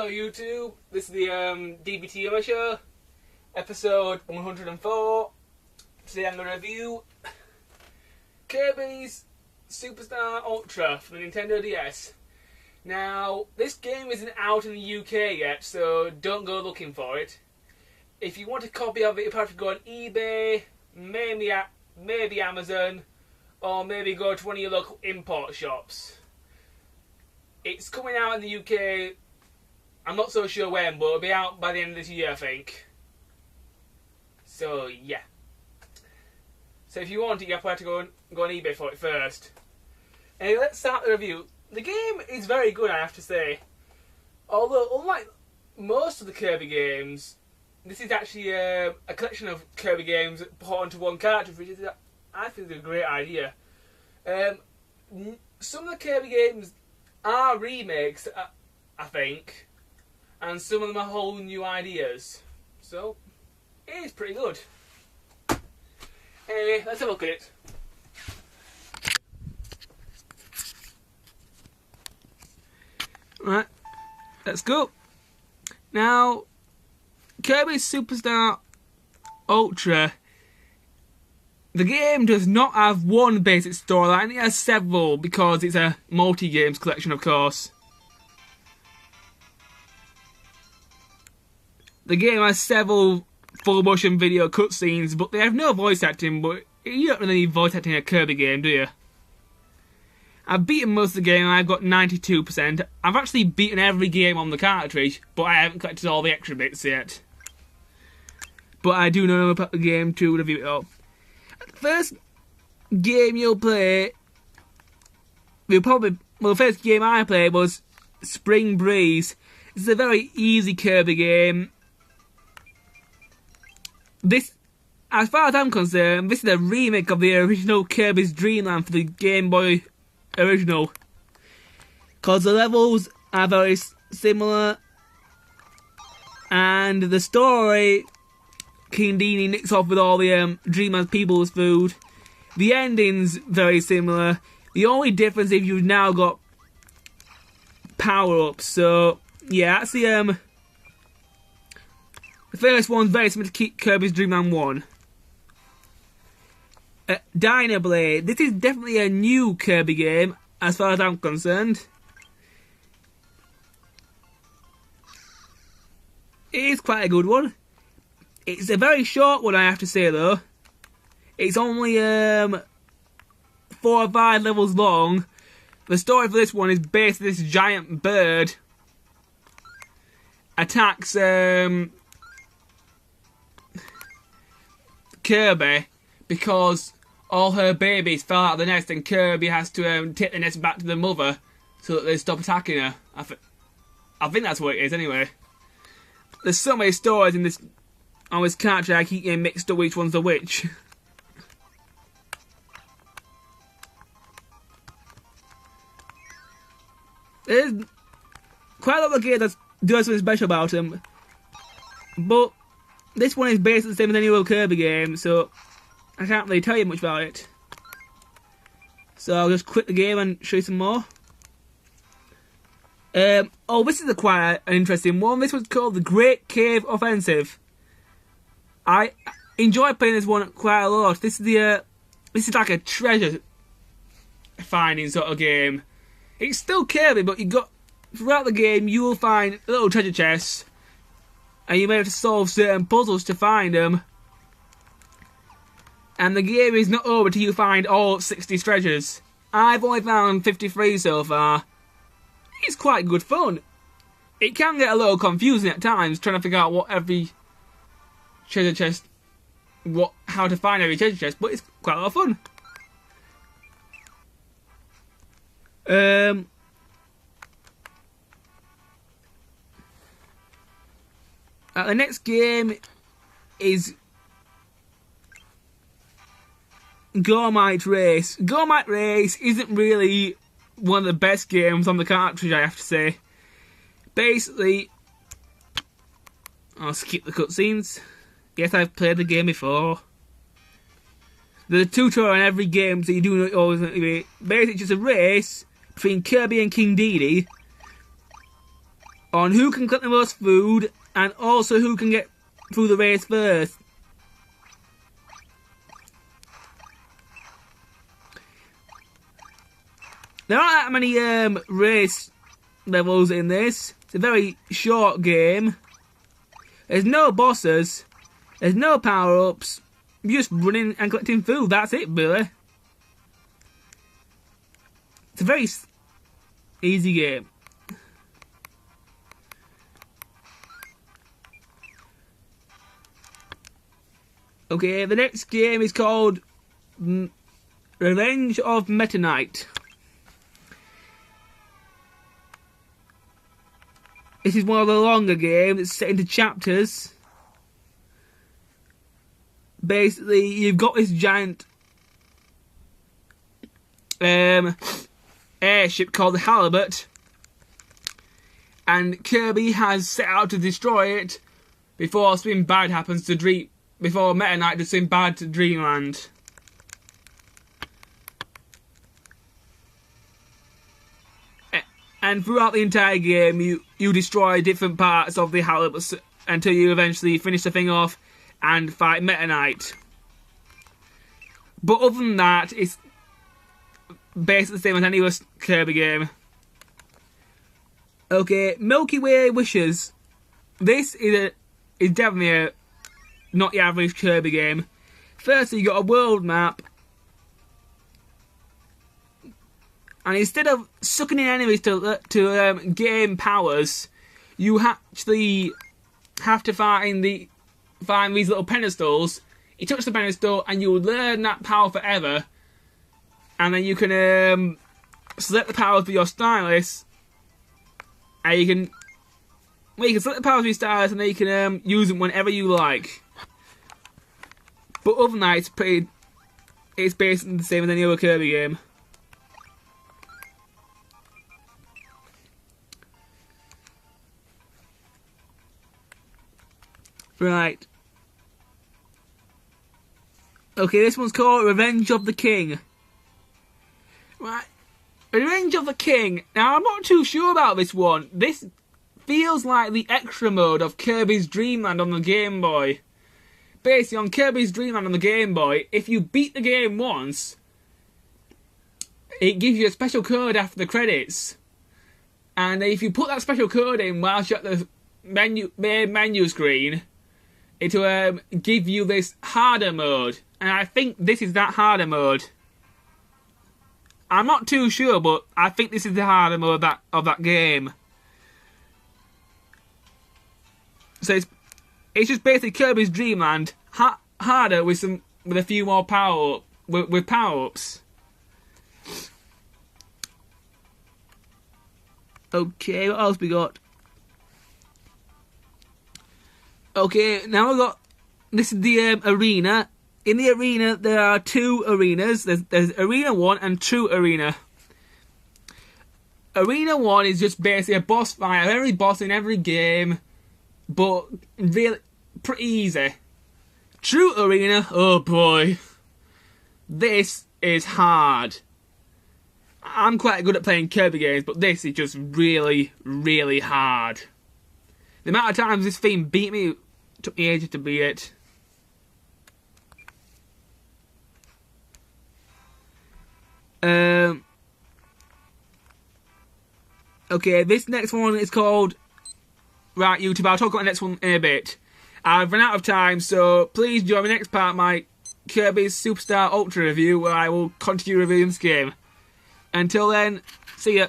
Hello YouTube, this is the Dbtgamer show, episode 104. Today I'm going to review Kirby's Superstar Ultra for the Nintendo DS. Now, this game isn't out in the UK yet, so don't go looking for it. If you want a copy of it, you'll have to go on eBay, maybe Amazon, or maybe go to one of your local import shops. It's coming out in the UK, I'm not so sure when, but it'll be out by the end of this year, I think. So, yeah. So if you want it, you have to go on eBay for it first. Anyway, let's start the review. The game is very good, I have to say. Although, unlike most of the Kirby games, this is actually a collection of Kirby games put onto one cartridge, which is, I think, is a great idea. Some of the Kirby games are remakes, I think, and some of them are whole new ideas. So, it is pretty good. Anyway, let's have a look at it. Right, let's go. Now, Kirby's Superstar Ultra, the game does not have one basic storyline, it has several because it's a multi-games collection, of course. The game has several full-motion video cutscenes, but they have no voice acting, but you don't really need voice acting in a Kirby game, do you? I've beaten most of the game and I've got 92%. I've actually beaten every game on the cartridge, but I haven't collected all the extra bits yet. But I do know about the game to review it all. The first game you'll play, the first game I played was Spring Breeze. It's a very easy Kirby game. This, as far as I'm concerned, this is a remake of the original Kirby's Dream Land for the Game Boy original. Because the levels are very similar, and the story, King Dedede nicks off with all the Dreamland people's food. The ending's very similar. The only difference is you've now got power-ups. So, yeah, that's the first one's very similar to Kirby's Dream Land 1. Dino Blade. This is definitely a new Kirby game, as far as I'm concerned. It is quite a good one. It's a very short one, I have to say, though. It's only 4 or 5 levels long. The story for this one is based on this giant bird attacks Kirby because all her babies fell out of the nest and Kirby has to take the nest back to the mother so that they stop attacking her. I think that's what it is, anyway. There's so many stories in this on this character, I keep getting mixed up which one's the which. There's quite a lot of games that do something special about them, but this one is basically the same as any other Kirby game, so I can't really tell you much about it. So I'll just quit the game and show you some more. Oh, this is quite an interesting one. This one's called the Great Cave Offensive. I enjoy playing this one quite a lot. This is like a treasure finding sort of game. It's still Kirby, but throughout the game you will find little treasure chests, and you may have to solve certain puzzles to find them. And the game is not over till you find all 60 treasures. I've only found 53 so far. It's quite good fun. It can get a little confusing at times, trying to figure out what every treasure chest, how to find every treasure chest, but it's quite a lot of fun. The next game is Gormite Race. Gormite Race isn't really one of the best games on the cartridge, I have to say. Basically, I'll skip the cutscenes. Yes, I've played the game before. There's a tutorial in every game, so you do not always need to be. Basically, it's just a race between Kirby and King Dedede. on who can collect the most food and also who can get through the race first. There aren't that many race levels in this. It's a very short game. There's no bosses. There's no power-ups. You're just running and collecting food. That's it, really. It's a very easy game. Okay, the next game is called Revenge of Meta Knight. This is one of the longer games. It's set into chapters. Basically, you've got this giant airship called the Halibut, and Kirby has set out to destroy it before something bad happens to before Meta Knight does something bad to Dreamland. And throughout the entire game, you destroy different parts of the Halibut until you eventually finish the thing off and fight Meta Knight. But other than that, it's basically the same as any other Kirby game. Okay, Milky Way Wishes. This is definitely not the average Kirby game. Firstly, you got a world map. And instead of sucking in enemies to gain powers, you actually have to find these little pedestals. You touch the pedestal and you learn that power forever. And then you can select the powers for your stylus. And you can select the powers for your stylus and then you can use them whenever you like. But other than that, it's basically the same as any other Kirby game. Right. Okay, this one's called Revenge of the King. Right. Revenge of the King. Now, I'm not too sure about this one. This feels like the extra mode of Kirby's Dream Land on the Game Boy. Basically, on Kirby's Dream Land on the Game Boy, if you beat the game once, it gives you a special code after the credits. And if you put that special code in whilst you're at the main menu screen, it will give you this harder mode. And I think this is that harder mode. I'm not too sure, but I think this is the harder mode of that game. So it's just basically Kirby's Dream Land, harder with a few more with power-ups. Okay, what else we got? Okay, now we've got... This is the arena. In the arena, there are two arenas. There's Arena 1 and True Arena. Arena 1 is just basically a boss fight. Every boss in every game. But really, pretty easy. True Arena, oh boy. This is hard. I'm quite good at playing Kirby games, but this is just really, really hard. The amount of times this theme beat me took me ages to beat it. Okay, this next one is called... Right, YouTube, I'll talk about the next one in a bit. I've run out of time, so please join me next part of my Kirby's Superstar Ultra review, where I will continue reviewing this game. Until then, see ya.